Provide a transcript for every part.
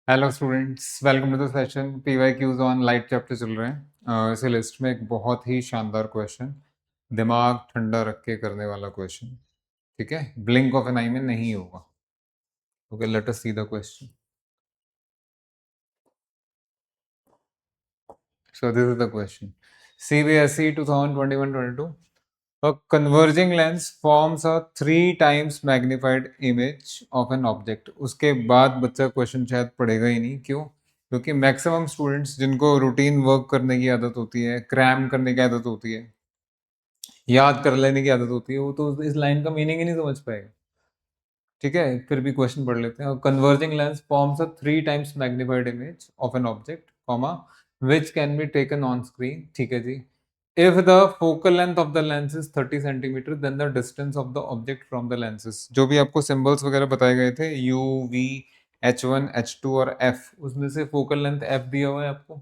Hello students, welcome to the session. PYQs on light chapter चल रहे हैं। इस लिस्ट में एक बहुत ही शानदार क्वेश्चन, दिमाग ठंडा रख के करने वाला क्वेश्चन। ठीक है, ब्लिंक ऑफ एन आई में नहीं होगा। Okay, let us see the question. So this is the question. CBSE 2021-22, a converging lens forms a 3 times magnified image of an object। उसके बाद बच्चा क्वेश्चन शायद पढ़ेगा ही नहीं। क्यों? क्योंकि मैक्सिमम स्टूडेंट्स जिनको रूटीन वर्क करने की आदत होती है, क्रैम करने की आदत होती है, याद कर लेने की आदत होती है, वो तो इस लाइन का मीनिंग ही नहीं समझ पाएगा। ठीक है, फिर भी क्वेश्चन पढ़ लेते हैं। Converging lens forms a 3 times magnified image of an object, comma, which can be taken on screen. ठीक है जी। If the focal length of the lens is 30 centimetre, then the distance of the object from the lenses. जो भी आपको symbols वगैरह बताए गए थे, U, V, H1, H2 और F, उसमें से फोकल लेंथ F दिया हुआ है आपको,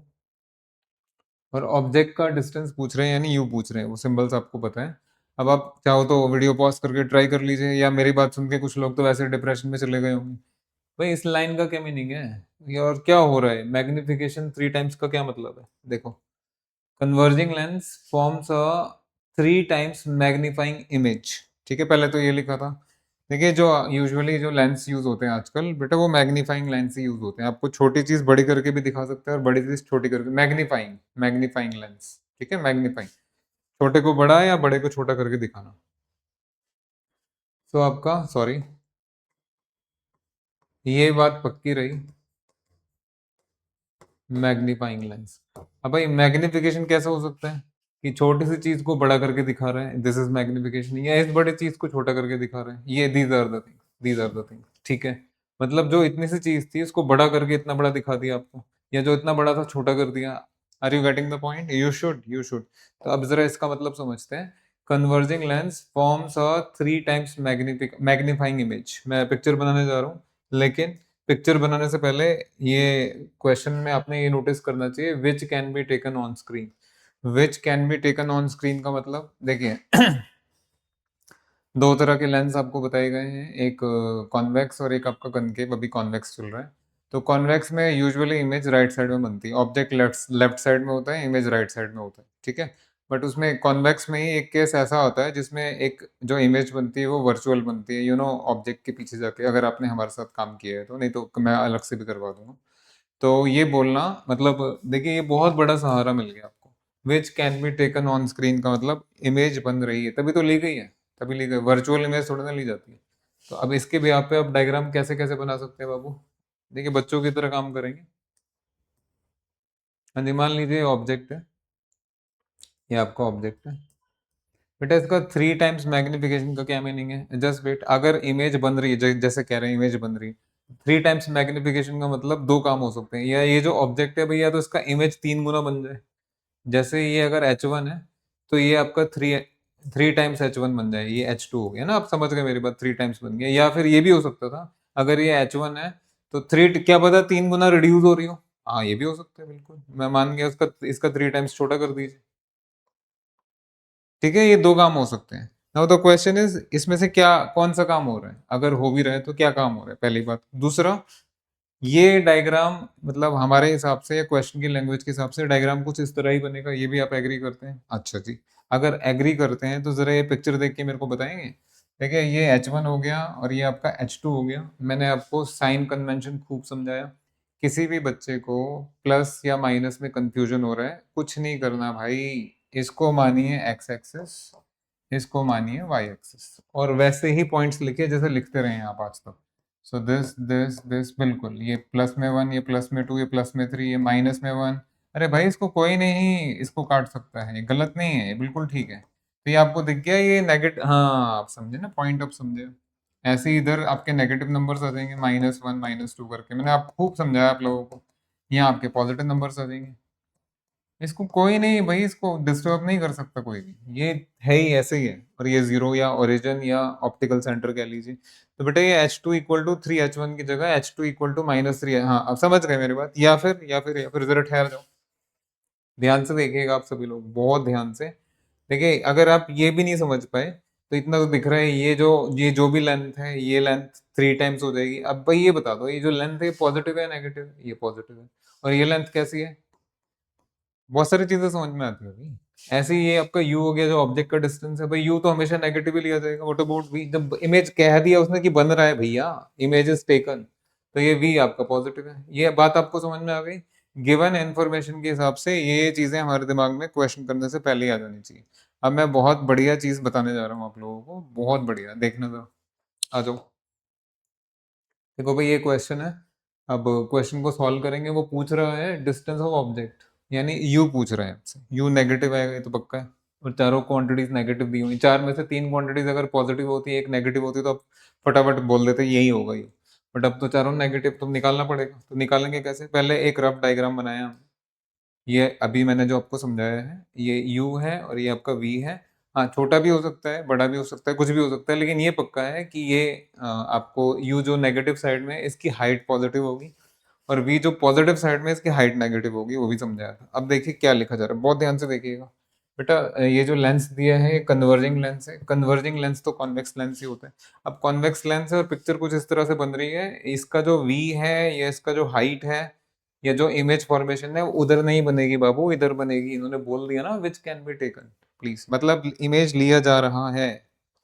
और ऑब्जेक्ट का डिस्टेंस पूछ रहे हैं, यानी यू पूछ रहे हैं। वो सिंबल्स आपको पता है। अब आप चाहो तो वीडियो पॉज करके ट्राई कर लीजिए, या मेरी बात सुन के कुछ लोग तो वैसे डिप्रेशन में चले गए होंगे। भाई, इस लाइन का क्या मीनिंग है ये, और क्या हो रहा है? मैग्निफिकेशन 3 times का क्या मतलब है? देखो, converging lens forms a 3 times magnifying image. ठीक है, पहले तो ये लिखा था। देखिए, जो यूजुअली जो लेंस यूज होते हैं आजकल बेटा, वो मैग्नीफाइंग लेंस ही यूज होते हैं। आपको छोटी चीज बड़ी करके भी दिखा सकते हैं, और बड़ी चीज छोटी करके। Magnifying magnifying lens. ठीक है, मैग्नीफाइंग, छोटे को बड़ा या बड़े को छोटा करके दिखाना। तो आपका सॉरी, ये बात पक्की रही, मैग्नीफाइंग लेंस। अब भाई, मैग्निफिकेशन कैसा हो सकता है कि छोटी सी चीज को बड़ा करके दिखा रहे हैं, दिस इज मैग्निफिकेशन, या इस बड़े चीज को छोटा करके दिखा रहे हैं, ये these are the things, these are the things. ठीक है, मतलब जो इतनी सी चीज थी उसको बड़ा करके इतना बड़ा दिखा दिया आपको, या जो इतना बड़ा था छोटा कर दिया। Are you getting the point? You should. तो अब जरा इसका मतलब समझते हैं। Converging lens forms a 3 times magnifying image. मैं पिक्चर बनाने जा रहा हूँ, लेकिन पिक्चर बनाने से पहले ये क्वेश्चन में आपने ये नोटिस करना चाहिए, विच can be taken on screen. Which can be taken on screen का मतलब देखिए, दो तरह के लेंस आपको बताए गए हैं, एक कॉन्वेक्स और एक आपका कनकेव। अभी कॉन्वेक्स चल रहा है। तो कॉन्वेक्स में यूजुअली इमेज राइट साइड में बनती है, ऑब्जेक्ट लेफ्ट लेफ्ट साइड में होता है, इमेज राइट साइड में होता है। ठीक है, बट उसमें कॉन्वेक्स में ही एक केस ऐसा होता है जिसमें एक जो इमेज बनती है वो वर्चुअल बनती है, ऑब्जेक्ट के पीछे जाके। अगर आपने हमारे साथ काम किया है तो, नहीं तो मैं अलग से भी करवा दूंगा। तो ये बोलना मतलब, देखिए, ये बहुत बड़ा सहारा मिल गया आपको। विच can be taken on screen का मतलब इमेज बन रही है, तभी तो ली गई है। तभी ली गई, वर्चुअल इमेज थोड़ी ना ली जाती है। तो अब इसके भी आप पे आप डायग्राम कैसे कैसे बना सकते हैं बाबू? देखिए, बच्चों की तरह काम करेंगे। हाँ जी, मान लीजिए ऑब्जेक्ट है, ये आपका ऑब्जेक्ट है बेटा। इसका 3 times मैग्निफिकेशन का क्या मीनिंग है? Just wait. अगर इमेज बन रही है, जैसे कह रहे हैं इमेज बन रही है, 3 times मैग्निफिकेशन का मतलब दो काम हो सकते हैं। या ये जो ऑब्जेक्ट है भैया, तो इसका इमेज 3 गुना बन जाए। जैसे ये अगर H1 है, तो ये आपका 3 times H1 बन जाए, ये H2 हो गया ना। आप समझ गए मेरी बात? 3 times बन गया। या फिर ये भी हो सकता था, अगर ये H1 है तो थ्री, क्या पता 3 गुना रिड्यूस हो रही हो। हाँ, ये भी हो सकता है, बिल्कुल मैं मान गया। उसका इसका 3 times छोटा कर दीजिए। ठीक है, ये दो काम हो सकते हैं। नाउ द क्वेश्चन इज, इसमें से क्या, कौन सा काम हो रहा है? अगर हो भी रहा है तो क्या काम हो रहा है, पहली बात। दूसरा, ये डायग्राम मतलब हमारे हिसाब से या क्वेश्चन की लैंग्वेज के हिसाब से डायग्राम कुछ इस तरह ही बनेगा। ये भी आप एग्री करते हैं? अच्छा जी, अगर एग्री करते हैं तो जरा ये पिक्चर देख के मेरे को बताएंगे। देखिए, ये H1 हो गया और ये आपका H2 हो गया। मैंने आपको साइन कन्वेंशन खूब समझाया। किसी भी बच्चे को प्लस या माइनस में कंफ्यूजन हो रहा है, कुछ नहीं करना भाई। इसको मानिए एक्स एक्सिस, इसको मानिए वाई एक्सिस, और वैसे ही पॉइंट्स लिखिए जैसे लिखते रहे हैं आप आज तक। सो दिस बिल्कुल, ये प्लस में 1, ये प्लस में 2, ये प्लस में 3, ये माइनस में 1। अरे भाई, इसको कोई नहीं इसको काट सकता है, ये गलत नहीं है, ये बिल्कुल ठीक है। तो ये आपको दिख गया, ये नेगेटिव। हाँ, आप समझे ना पॉइंट? आप समझे? ऐसे ही इधर आपके नेगेटिव नंबर्स आ जाएंगे, -1 -2 करके। मैंने आप खूब समझाया आप लोगों को। यहाँ आपके पॉजिटिव नंबर्स आ जाएंगे। इसको कोई नहीं भाई, इसको डिस्टर्ब नहीं कर सकता कोई भी, ये है ही ऐसे ही है। और ये जीरो या ओरिजिन या ऑप्टिकल सेंटर कह लीजिए। तो बेटा, ये H2 इक्वल टू 3H1 की जगह H2 इक्वल टू -3 है। हाँ, अब समझ गए मेरी बात? या फिर जरा ठहर जाओ, ध्यान से देखिएगा आप सभी लोग, बहुत ध्यान से। देखिए, अगर आप ये भी नहीं समझ पाए तो इतना तो दिख रहा है, ये जो भी लेंथ है ये लेंथ 3 टाइम्स हो जाएगी। अब भाई ये बता दो, ये जो लेंथ है पॉजिटिव है नेगेटिव है? ये पॉजिटिव है। और ये लेंथ कैसी है? बहुत सारी चीजें समझ में आती है भाई। ऐसे ही ये आपका u हो गया, जो ऑब्जेक्ट का डिस्टेंस है भाई, u तो हमेशा नेगेटिव ही लिया जाएगा। What about v? जब इमेज कह दिया उसने कि बन रहा है भैया, इमेज इज टेकन, तो ये v आपका पॉजिटिव है। ये बात आपको समझ में आ गई? गिवन इन्फॉर्मेशन के हिसाब से ये चीजें हमारे दिमाग में क्वेश्चन करने से पहले ही आ जानी चाहिए। अब मैं बहुत बढ़िया चीज बताने जा रहा हूँ आप लोगों को, बहुत बढ़िया, देखना जरा। आ जाओ। देखो भाई, ये क्वेश्चन है। अब क्वेश्चन को सॉल्व करेंगे। वो पूछ रहा है डिस्टेंस ऑफ ऑब्जेक्ट, यानी यू पूछ रहा है आपसे। यू नेगेटिव आएगा, ये तो पक्का है। और चारों क्वांटिटीज नेगेटिव दी हुई, चार में से तीन क्वांटिटीज अगर पॉजिटिव होती है, एक नेगेटिव होती है, तो आप फटाफट बोल देते यही होगा ये। बट अब तो चारों नेगेटिव, तो निकालना पड़ेगा। तो निकालेंगे कैसे? पहले एक रफ डायग्राम बनाया हमने। ये अभी मैंने जो आपको समझाया है, ये यू है और ये आपका वी है। हाँ, छोटा भी हो सकता है, बड़ा भी हो सकता है, कुछ भी हो सकता है, लेकिन ये पक्का है कि ये आपको यू जो नेगेटिव साइड में है, इसकी हाइट पॉजिटिव होगी, और वी जो पॉजिटिव साइड में है, इसकी हाइट नेगेटिव होगी। वो भी समझाया था। अब देखिए क्या लिखा जा रहा है, बहुत ध्यान से देखिएगा बेटा। ये जो लेंस दिया है, ये कन्वर्जिंग लेंस है। कन्वर्जिंग लेंस तो कॉन्वेक्स लेंस ही होता है। अब कॉन्वेक्स लेंस है और पिक्चर कुछ इस तरह से बन रही है। इसका जो वी है, या इसका जो हाइट है, या जो इमेज फॉर्मेशन है, वो उधर नहीं बनेगी बाबू, इधर बनेगी। इन्होंने बोल दिया ना, विच कैन बी टेकन प्लीज, मतलब इमेज लिया जा रहा है।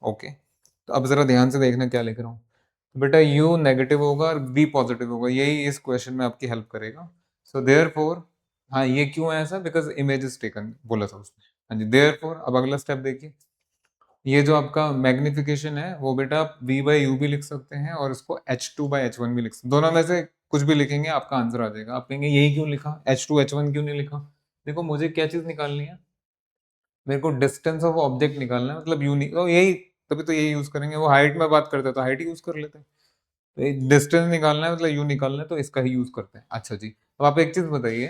ओके, तो अब जरा ध्यान से देखना क्या लिख रहा हूँ। तो बेटा u नेगेटिव होगा और v पॉजिटिव होगा, यही इस क्वेश्चन में आपकी हेल्प करेगा। सो देयर फोर, हाँ ये क्यों है ऐसा? बिकॉज इमेज इज टेकन बोला था उसने। हाँ जी, देयर फोर। अब अगला स्टेप देखिए। ये जो आपका मैग्निफिकेशन है, वो बेटा आप v बाई यू भी लिख सकते हैं, और इसको h2 बाई एच वन भी लिख सकते हैं। दोनों में से कुछ भी लिखेंगे आपका आंसर आ जाएगा। आप कहेंगे यही क्यों लिखा, h2 h1 क्यों नहीं लिखा? देखो, मुझे क्या चीज निकालनी है, मेरे को डिस्टेंस ऑफ ऑब्जेक्ट निकालना है, मतलब यू नहीं तो यही, तभी तो यही यूज करेंगे। वो हाइट में बात करते हैं तो हाइट यूज कर लेते हैं। तो डिस्टेंस निकालना है, मतलब यू निकालना है, तो इसका ही यूज करते हैं। अच्छा जी, अब आप एक चीज बताइए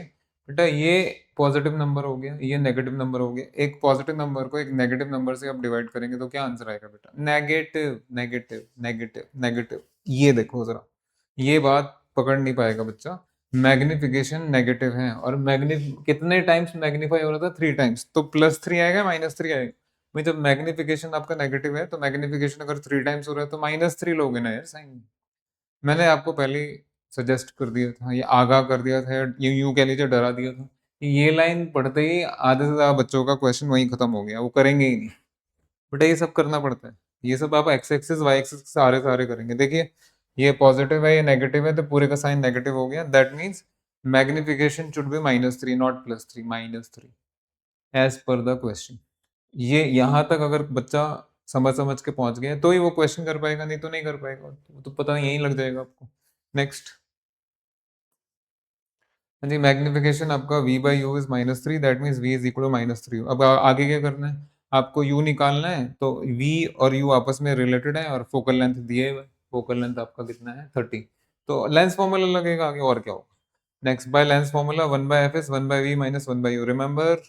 बेटा, ये पॉजिटिव नंबर हो गया, ये नेगेटिव नंबर हो गया। एक पॉजिटिव नंबर को एक नेगेटिव नंबर से आप डिवाइड करेंगे तो क्या आंसर आएगा बेटा? Negative negative negative negative. ये देखो जरा, ये बात पकड़ नहीं पाएगा बच्चा। मैग्निफिकेशन नेगेटिव है, और कितने टाइम्स मैग्नीफाई हो रहा था? 3 टाइम्स। तो +3 आएगा, -3 आएगा? भाई जब मैग्निफिकेशन आपका नेगेटिव है, तो मैग्निफिकेशन अगर 3 टाइम्स हो रहा है, तो -3 लोगे ना यार साइन। मैंने आपको पहले सजेस्ट कर दिया था, ये आगाह कर दिया था, यूं यूं कह लीजिए डरा दिया था कि ये लाइन पढ़ते ही आधे से ज्यादा बच्चों का क्वेश्चन वहीं खत्म हो गया, वो करेंगे ही नहीं। बेटा ये सब करना पड़ता है। ये सब आप एक्स एक्सिस वाई एक्सिस सारे सारे करेंगे। देखिए, ये पॉजिटिव है, ये नेगेटिव है, तो पूरे का साइन नेगेटिव हो गया। That means magnification should be -3 not +3, -3 as per the question. ये यहाँ तक अगर बच्चा समझ समझ के पहुंच गया तो ही वो क्वेश्चन कर पाएगा, नहीं तो नहीं कर पाएगा। तो पता नहीं, यही लग जाएगा आपको। नेक्स्ट। हाँ जी, मैग्निफिकेशन आपका v by u is -3, that means v is equal to -3। अब आगे क्या करना है? आपको u निकालना है, तो v और u आपस में रिलेटेड है, और फोकल लेंथ दिए हुए। फोकल लेंथ आपका कितना है? 30। तो लेंस फॉर्मूला लगेगा आगे, और क्या होगा? Next, by lens formula 1/f is 1/v minus 1/u, remember?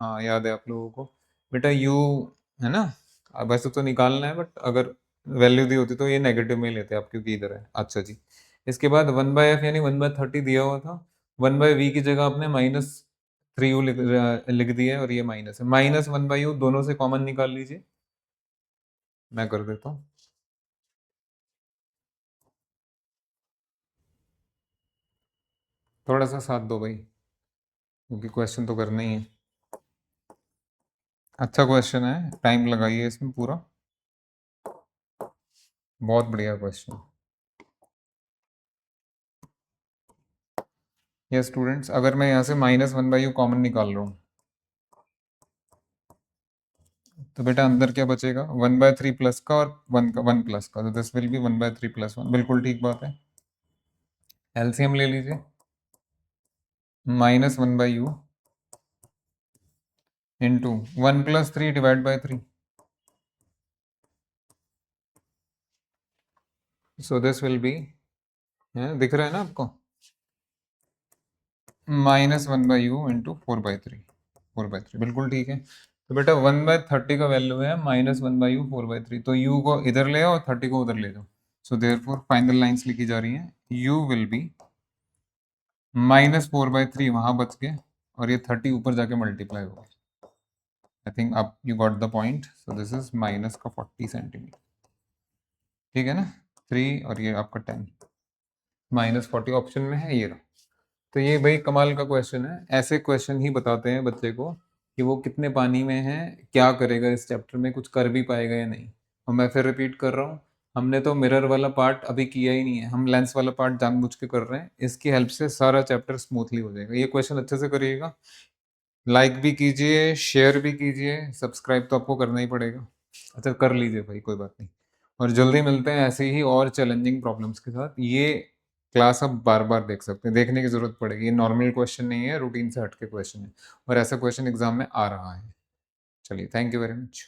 हाँ, याद है आप लोगों को बेटा। u है ना, अब वैसे तो निकालना है, बट अगर वैल्यू दी होती तो ये नेगेटिव में ही लेते आप, क्योंकि इधर है। अच्छा जी, इसके बाद 1/f यानी 1/30 दिया हुआ था। 1/v की जगह आपने -3u लिख दिया है, और ये माइनस है। -1/u दोनों से कॉमन निकाल लीजिए, मैं कर देता हूँ। थोड़ा सा साथ दो भाई, क्योंकि क्वेश्चन तो करना ही है। अच्छा क्वेश्चन है, टाइम लगाइए इसमें पूरा। बहुत बढ़िया क्वेश्चन। ये स्टूडेंट्स, अगर मैं यहाँ से -1/u कॉमन निकाल रहा हूँ, तो बेटा अंदर क्या बचेगा? 1/3 प्लस का और 1 का, 1 प्लस का, तो दिस विल बी 1/3 + 1। बिल्कुल ठीक बात है। एलसीएम ले लीजिए। -1/u into 1 + 3 divide by 3। So this will be, दिख रहा है ना आपको? -1/u into 4/3। 4/3 बिल्कुल ठीक है। तो बेटा 1/30 का वैल्यू है -1/u 4/3, तो u को इधर ले आओ और 30 को उधर ले जाओ। सो देयरफॉर फाइनल लाइंस लिखी जा रही हैं। u विल बी -4/3 वहां बच के, और ये 30 ऊपर जाके मल्टीप्लाई होगा। आई थिंक अब you got the point. So this is minus का 40 सेंटीमीटर, ठीक है ना। 3 और ये आपका 10, -40 ऑप्शन में है ये रहा। तो ये भाई कमाल का क्वेश्चन है। ऐसे क्वेश्चन ही बताते हैं बच्चे को कि वो कितने पानी में है, क्या करेगा इस चैप्टर में, कुछ कर भी पाएगा या नहीं। और मैं फिर रिपीट कर रहा हूँ, हमने तो मिरर वाला पार्ट अभी किया ही नहीं है, हम लेंस वाला पार्ट जानबूझ के कर रहे हैं। इसकी हेल्प से सारा चैप्टर स्मूथली हो जाएगा। ये क्वेश्चन अच्छे से करिएगा, लाइक भी कीजिए, शेयर भी कीजिए, सब्सक्राइब तो आपको करना ही पड़ेगा। अच्छा कर लीजिए भाई, कोई बात नहीं। और जल्दी मिलते हैं ऐसे ही और चैलेंजिंग प्रॉब्लम्स के साथ। ये क्लास आप बार बार देख सकते हैं, देखने की जरूरत पड़ेगी। ये नॉर्मल क्वेश्चन नहीं है, रूटीन से हटके क्वेश्चन है, और ऐसा क्वेश्चन एग्जाम में आ रहा है। चलिए, थैंक यू वेरी मच।